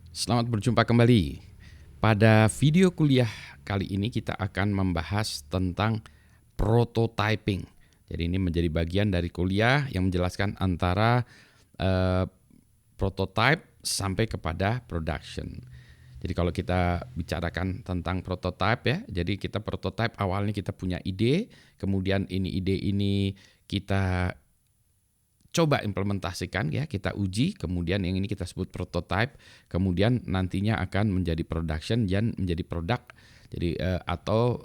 Selamat berjumpa kembali. Pada video kuliah kali ini kita akan membahas tentang prototyping. Jadi ini menjadi bagian dari kuliah yang menjelaskan antara prototype sampai kepada production. Jadi kalau kita bicarakan tentang prototype ya, jadi kita prototype awalnya kita punya ide, kemudian ide ini kita coba implementasikan ya, kita uji, kemudian yang ini kita sebut prototype, kemudian nantinya akan menjadi production dan menjadi produk, jadi atau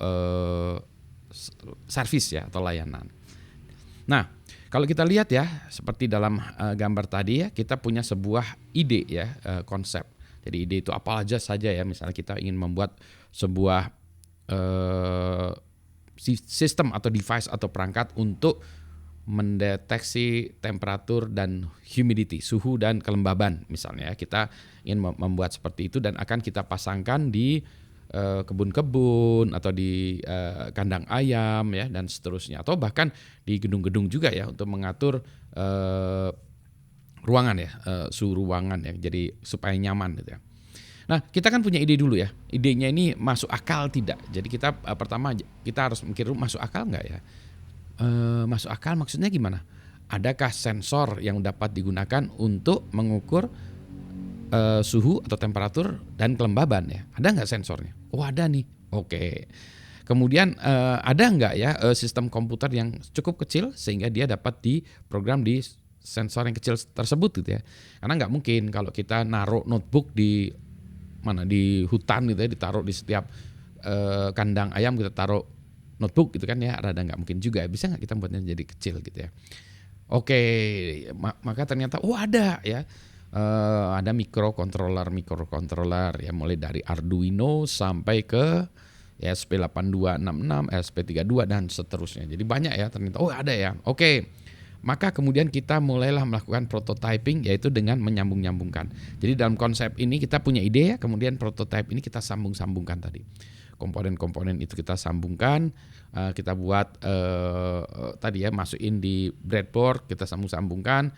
service ya atau layanan. Nah, kalau kita lihat ya, seperti dalam gambar tadi ya, kita punya sebuah ide ya, konsep. Jadi ide itu apa aja saja ya, misalnya kita ingin membuat sebuah sistem atau device atau perangkat untuk mendeteksi temperatur dan humidity, suhu dan kelembaban misalnya ya. Kita ingin membuat seperti itu dan akan kita pasangkan di kebun-kebun atau di kandang ayam ya dan seterusnya, atau bahkan di gedung-gedung juga ya untuk mengatur ruangan ya, suhu ruangan ya, jadi supaya nyaman gitu ya. Nah, kita kan punya ide dulu ya. Idenya ini masuk akal tidak? Jadi kita pertama kita harus mikir masuk akal nggak ya? Masuk akal maksudnya gimana? Adakah sensor yang dapat digunakan untuk mengukur suhu atau temperatur dan kelembaban ya? Ada nggak sensornya? Oh ada nih. Oke. Kemudian ada nggak ya sistem komputer yang cukup kecil sehingga dia dapat diprogram di sensor yang kecil tersebut gitu ya? Karena nggak mungkin kalau kita naruh notebook di hutan gitu ya, ditaruh di setiap kandang ayam kita taruh notebook gitu kan ya, rada nggak mungkin juga. Bisa nggak kita buatnya jadi kecil gitu ya? Oke, maka ternyata ada ya, ada mikrokontroler ya, mulai dari Arduino sampai ke ESP8266, ESP32 dan seterusnya. Jadi banyak ya ternyata. Ada ya. Oke. Maka kemudian kita mulailah melakukan prototyping, yaitu dengan menyambung-nyambungkan. Jadi dalam konsep ini kita punya ide ya, kemudian prototype ini kita sambung-sambungkan tadi. Komponen-komponen itu kita sambungkan, kita buat tadi ya, masukin di breadboard, kita sambung-sambungkan.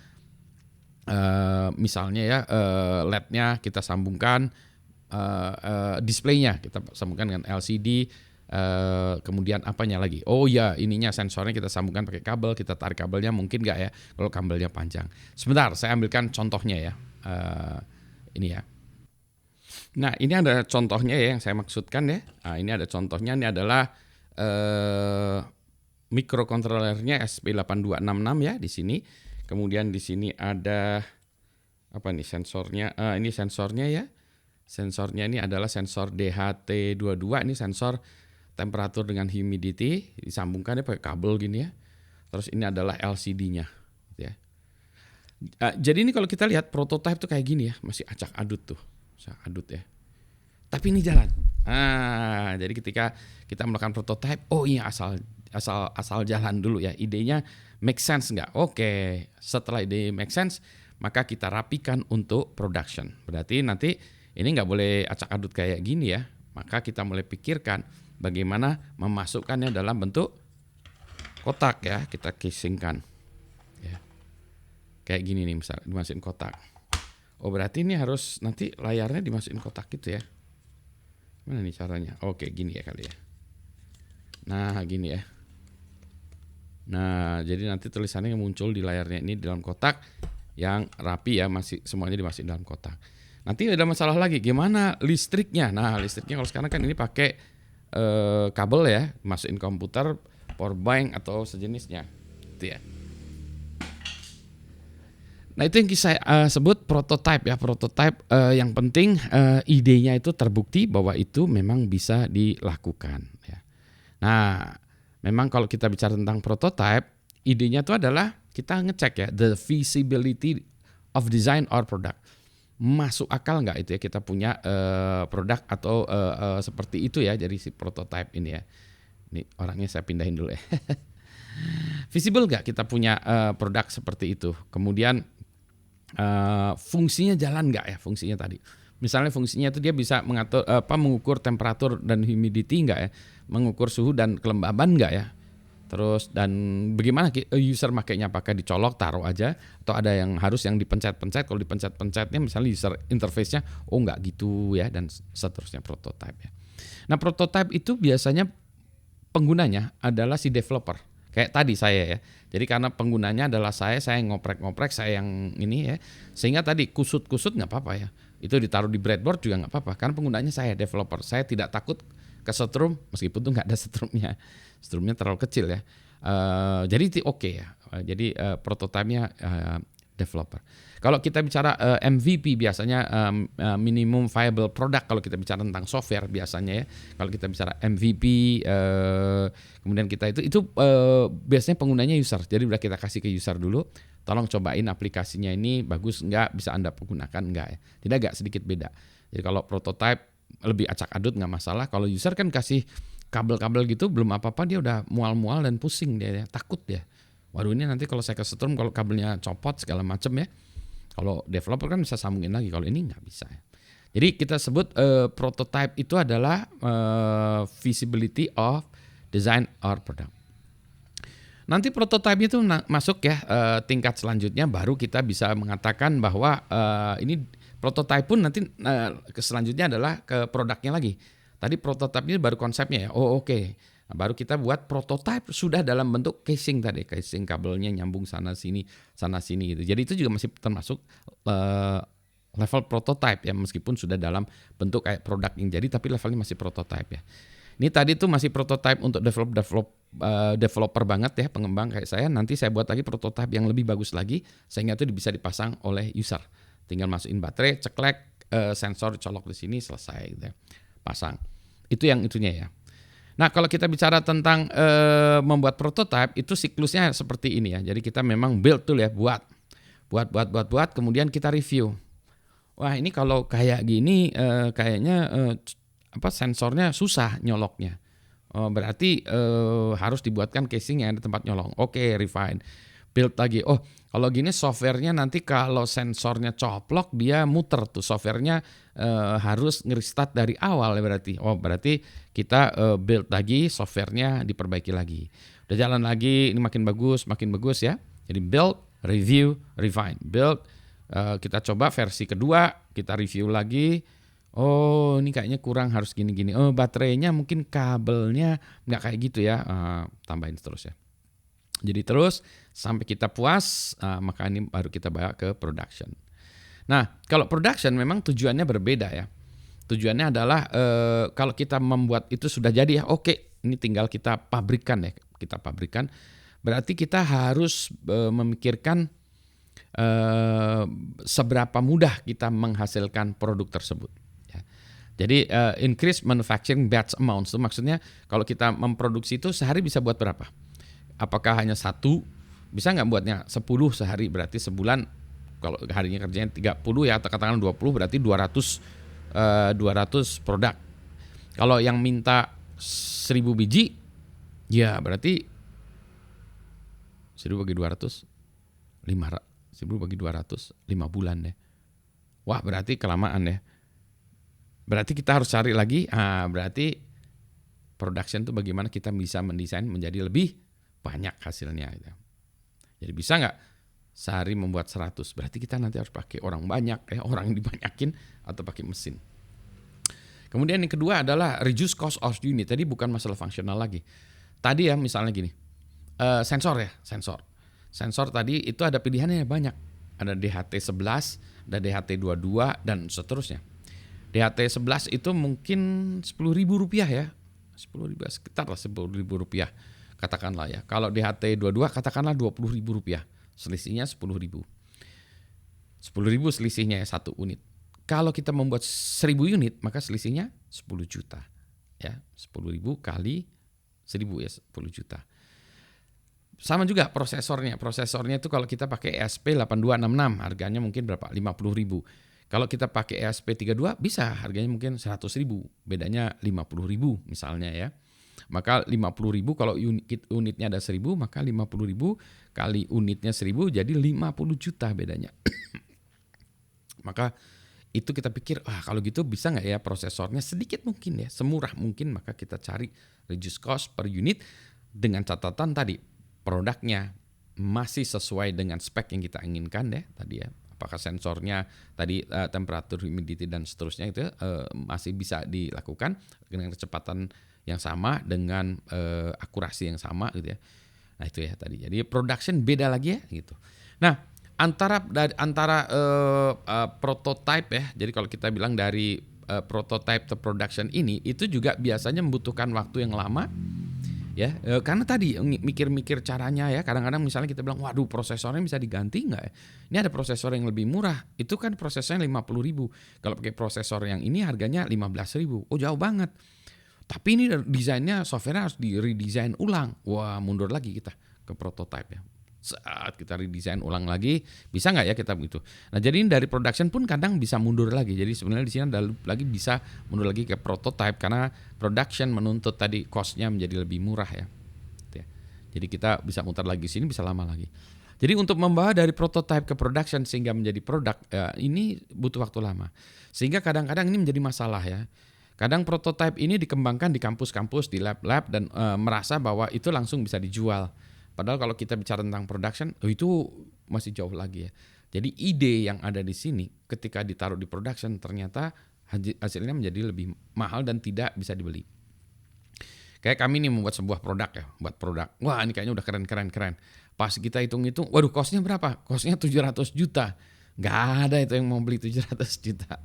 Misalnya ya LED-nya kita sambungkan, displaynya kita sambungkan dengan LCD. Kemudian apanya lagi? Ininya sensornya kita sambungkan pakai kabel, kita tarik kabelnya mungkin nggak ya kalau kabelnya panjang. Sebentar, saya ambilkan contohnya ya. Ini ya. Nah, ini ada contohnya ya yang saya maksudkan ya. Nah, ini ada contohnya, ini adalah mikrokontrolernya ESP8266 ya di sini. Kemudian di sini ada apa nih sensornya? Ini sensornya ya. Sensornya ini adalah sensor DHT22, ini sensor temperatur dengan humidity, disambungkan ya pakai kabel gini ya. Terus ini adalah LCD-nya ya. Jadi ini kalau kita lihat prototype tuh kayak gini ya, masih acak adut tuh. Adut ya. Tapi ini jalan. Jadi ketika kita melakukan prototype, iya asal jalan dulu ya. Idenya make sense nggak? Oke. Setelah ide make sense, maka kita rapikan untuk production. Berarti nanti ini nggak boleh acak adut kayak gini ya. Maka kita mulai pikirkan bagaimana memasukkannya dalam bentuk kotak ya, kita casingkan ya. Kayak gini nih misalnya, dimasukin kotak. Berarti ini harus nanti layarnya dimasukin kotak gitu ya. Gimana nih caranya? Oke, gini ya kali ya. Nah, gini ya. Nah, jadi nanti tulisannya yang muncul di layarnya ini dalam kotak yang rapi ya, masih semuanya dimasukin dalam kotak. Nanti ada masalah lagi, gimana listriknya? Nah, listriknya kalau sekarang kan ini pakai kabel ya, masukin komputer, power bank atau sejenisnya, gitu ya. Nah, itu yang saya sebut prototype ya. Prototype yang penting idenya itu terbukti bahwa itu memang bisa dilakukan ya. Nah, memang kalau kita bicara tentang prototype, idenya itu adalah kita ngecek ya the feasibility of design or product. Masuk akal nggak itu ya kita punya produk atau seperti itu ya, jadi si prototype ini ya. Ini orangnya saya pindahin dulu ya. Visible nggak kita punya produk seperti itu. Kemudian fungsinya jalan nggak ya fungsinya tadi. Misalnya fungsinya itu dia bisa mengukur temperatur dan humidity nggak ya, mengukur suhu dan kelembaban nggak ya. Terus dan bagaimana user makainya, apakah dicolok taruh aja atau ada yang harus yang dipencet-pencet. Kalau dipencet-pencetnya misalnya user interface-nya nggak gitu ya, dan seterusnya prototype ya. Nah, prototype itu biasanya penggunanya adalah si developer. Kayak tadi saya ya. Jadi karena penggunanya adalah saya yang ngoprek-ngoprek, saya yang ini ya. Sehingga tadi kusut-kusut nggak apa-apa ya. Itu ditaruh di breadboard juga nggak apa-apa. Karena penggunanya saya developer. Saya tidak takut kesetrum meskipun tuh nggak ada setrumnya. Setrumnya terlalu kecil ya. Jadi itu oke ya. Jadi prototipenya developer. Kalau kita bicara MVP biasanya minimum viable product, kalau kita bicara tentang software biasanya ya. Kalau kita bicara MVP kemudian kita itu biasanya penggunanya user. Jadi udah kita kasih ke user dulu, tolong cobain aplikasinya ini bagus nggak, bisa Anda gunakan nggak ya. Tidak, agak sedikit beda. Jadi kalau prototype lebih acak adut nggak masalah. Kalau user kan kasih kabel-kabel gitu belum apa-apa dia udah mual-mual dan pusing dia ya. Takut dia. Waduh, ini nanti kalau saya kesetrum, kalau kabelnya copot segala macam ya. Kalau developer kan bisa sambungin lagi, kalau ini nggak bisa ya. Jadi kita sebut prototype itu adalah feasibility of design or product. Nanti prototype itu masuk ya tingkat selanjutnya, baru kita bisa mengatakan bahwa ini prototype pun nanti selanjutnya adalah ke produknya lagi. Tadi prototype ini baru konsepnya ya. Oke. Nah, baru kita buat prototype sudah dalam bentuk casing tadi, casing kabelnya nyambung sana sini gitu. Jadi itu juga masih termasuk level prototype ya, meskipun sudah dalam bentuk kayak produk yang jadi, tapi levelnya masih prototype ya. Ini tadi tuh masih prototype untuk developer banget ya, pengembang kayak saya. Nanti saya buat lagi prototype yang lebih bagus lagi sehingga itu bisa dipasang oleh user. Tinggal masukin baterai, ceklek, sensor colok di sini, selesai gitu ya. Pasang. Itu yang itunya ya. Nah, kalau kita bicara tentang membuat prototype, itu siklusnya seperti ini ya. Jadi kita memang build tool ya, buat, kemudian kita review. Wah, ini kalau kayak gini kayaknya sensornya susah nyoloknya. Berarti harus dibuatkan casing yang ada tempat nyolong. Oke, refine. Build lagi. Oh, kalau gini softwarenya nanti kalau sensornya coplok dia muter tuh softwarenya harus nge-restart dari awal ya berarti. Oh, berarti kita build lagi softwarenya, diperbaiki lagi. Udah jalan lagi, ini makin bagus ya. Jadi build, review, refine. Build, kita coba versi kedua, kita review lagi. Oh, ini kayaknya kurang, harus gini-gini. Oh, baterainya mungkin kabelnya nggak kayak gitu ya. Tambahin terus ya. Jadi terus sampai kita puas, maka ini baru kita bawa ke production. Nah, kalau production memang tujuannya berbeda ya. Tujuannya adalah kalau kita membuat itu sudah jadi ya, oke, ini tinggal kita pabrikan ya. Kita pabrikan, berarti kita harus memikirkan seberapa mudah kita menghasilkan produk tersebut. Ya. Jadi increase manufacturing batch amounts itu maksudnya kalau kita memproduksi itu sehari bisa buat berapa? Apakah hanya 1? Bisa nggak buatnya 10 sehari, berarti sebulan kalau harinya kerjanya 30 ya, atau katakanlah 20 berarti 200 produk. Kalau yang minta 1000 biji ya berarti 1000 bagi 200 1000 bagi 200 5 bulan deh. Wah, berarti kelamaan ya. Berarti kita harus cari lagi, berarti production itu bagaimana kita bisa mendesain menjadi lebih banyak hasilnya gitu. Jadi bisa nggak sehari membuat 100, berarti kita nanti harus pakai orang banyak orang yang dibanyakin atau pakai mesin. Kemudian yang kedua adalah reduce cost of unit. Tadi bukan masalah fungsional lagi. Tadi ya misalnya gini, sensor tadi itu ada pilihannya banyak. Ada DHT11, ada DHT22 dan seterusnya. DHT11 itu mungkin Rp10.000 ya, 10.000 sekitar lah Rp10.000 katakanlah ya. Kalau DHT22 katakanlah Rp20.000, selisihnya Rp10.000. Rp10.000 selisihnya ya 1 unit. Kalau kita membuat 1.000 unit maka selisihnya 10 juta. Ya, 10.000 kali 1.000 ya 10 juta. Sama juga prosesornya. Prosesornya itu kalau kita pakai ESP8266 harganya mungkin berapa? 50.000. Kalau kita pakai ESP32 bisa harganya mungkin 100.000. Bedanya 50.000 misalnya ya. Maka 50.000 kalau unitnya ada 1.000 maka 50.000 kali unitnya 1.000 jadi 50 juta bedanya. Maka itu kita pikir kalau gitu bisa nggak ya prosesornya sedikit mungkin ya semurah mungkin, maka kita cari reduce cost per unit dengan catatan tadi produknya masih sesuai dengan spek yang kita inginkan ya tadi ya. Apakah sensornya tadi temperatur, humidity dan seterusnya itu masih bisa dilakukan dengan kecepatan yang sama, dengan akurasi yang sama gitu ya. Nah itu ya tadi. Jadi production beda lagi ya gitu. Nah antara prototype ya. Jadi kalau kita bilang dari prototype to production ini itu juga biasanya membutuhkan waktu yang lama. Ya, karena tadi mikir-mikir caranya ya, kadang-kadang misalnya kita bilang, waduh prosesornya bisa diganti nggak ya? Ini ada prosesor yang lebih murah, itu kan prosesornya 50.000. Kalau pakai prosesor yang ini harganya 15.000, oh jauh banget. Tapi ini desainnya, software harus di-redesign ulang. Wah mundur lagi kita ke prototype ya. Saat kita redesign ulang lagi, bisa nggak ya kita begitu? Nah jadi ini dari production pun kadang bisa mundur lagi. Jadi sebenarnya di sini ada lagi bisa mundur lagi ke prototype karena production menuntut tadi cost-nya menjadi lebih murah ya. Jadi kita bisa mutar lagi sini, bisa lama lagi. Jadi untuk membawa dari prototype ke production sehingga menjadi produk ini butuh waktu lama. Sehingga kadang-kadang ini menjadi masalah ya. Kadang prototype ini dikembangkan di kampus-kampus, di lab-lab dan merasa bahwa itu langsung bisa dijual. Padahal kalau kita bicara tentang production, itu masih jauh lagi ya. Jadi ide yang ada di sini ketika ditaruh di production ternyata hasilnya menjadi lebih mahal dan tidak bisa dibeli. Kayak kami nih membuat sebuah produk ya, buat produk. Wah ini kayaknya udah keren. Pas kita hitung-hitung, waduh costnya berapa? Costnya 700 juta. Nggak ada itu yang mau beli 700 juta.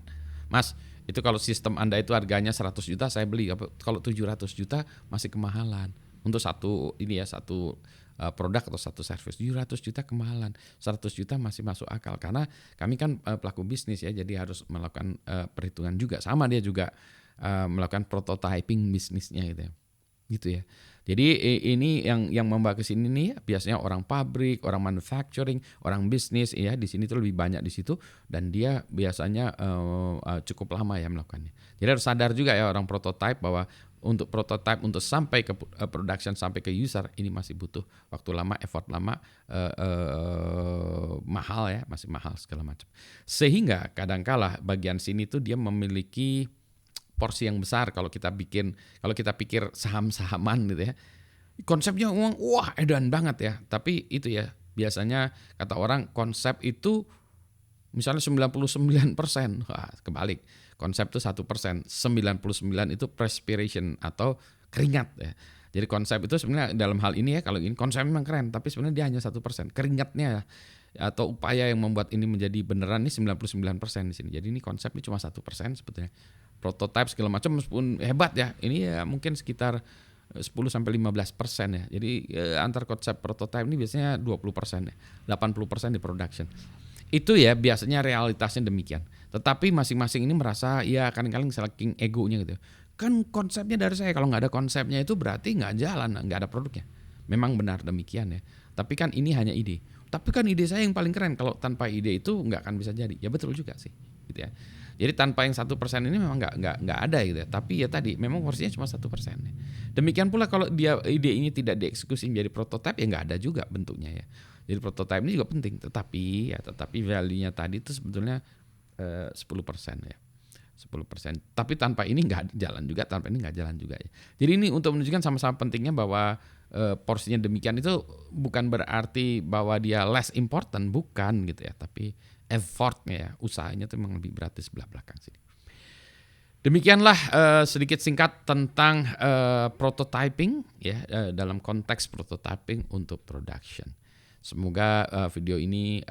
Mas, itu kalau sistem Anda itu harganya 100 juta saya beli. Kalau 700 juta masih kemahalan. Untuk satu produk atau satu service 700 juta kemahalan, 100 juta masih masuk akal karena kami kan pelaku bisnis ya, jadi harus melakukan perhitungan juga, sama dia juga melakukan prototyping bisnisnya gitu ya. Jadi ini yang membawa ke sini nih biasanya orang pabrik, orang manufacturing, orang bisnis ya, di sini tuh lebih banyak di situ dan dia biasanya cukup lama ya melakukannya. Jadi harus sadar juga ya orang prototype bahwa untuk prototype untuk sampai ke production sampai ke user ini masih butuh waktu lama, effort lama, mahal ya, masih mahal segala macam. Sehingga kadangkala bagian sini tuh dia memiliki porsi yang besar kalau kita pikir saham-sahaman gitu ya. Konsepnya uang wah edan banget ya, tapi itu ya biasanya kata orang konsep itu misalnya 99%, wah kebalik. Konsep itu 1%, 99 itu perspiration atau keringat ya. Jadi konsep itu sebenarnya dalam hal ini ya, kalau ini konsep memang keren, tapi sebenarnya dia hanya 1%. Keringatnya atau upaya yang membuat ini menjadi beneran ini 99% di sini. Jadi ini konsep ini cuma 1% sebetulnya. Prototype segala macam meskipun hebat ya, ini ya mungkin sekitar 10 sampai 15% ya. Jadi antar konsep prototype ini biasanya 20% ya. 80% di production. Itu ya biasanya realitasnya demikian. Tetapi masing-masing ini merasa ya kadang-kadang saking egonya gitu. Kan konsepnya dari saya, kalau nggak ada konsepnya itu berarti nggak jalan, nggak ada produknya. Memang benar demikian ya. Tapi kan ini hanya ide. Tapi kan ide saya yang paling keren, kalau tanpa ide itu nggak akan bisa jadi. Ya betul juga sih, gitu ya. Jadi tanpa yang 1% ini memang nggak ada gitu ya. Tapi ya tadi memang porsinya cuma 1%. Demikian pula kalau ide ini tidak dieksekusi menjadi prototipe ya nggak ada juga bentuknya ya. Jadi prototipe ini juga penting, tetapi value-nya tadi itu sebetulnya 10% ya. 10%. Tapi tanpa ini nggak jalan juga, tanpa ini nggak jalan juga ya. Jadi ini untuk menunjukkan sama-sama pentingnya bahwa porsinya demikian itu bukan berarti bahwa dia less important, bukan gitu ya. Tapi effortnya ya, usahanya itu memang lebih berat di sebelah belakang sini. Demikianlah sedikit singkat tentang prototyping ya, dalam konteks prototyping untuk production. Semoga video ini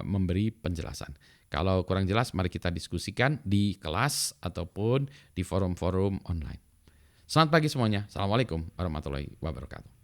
memberi penjelasan. Kalau kurang jelas mari kita diskusikan di kelas ataupun di forum-forum online. Selamat pagi semuanya. Assalamualaikum warahmatullahi wabarakatuh.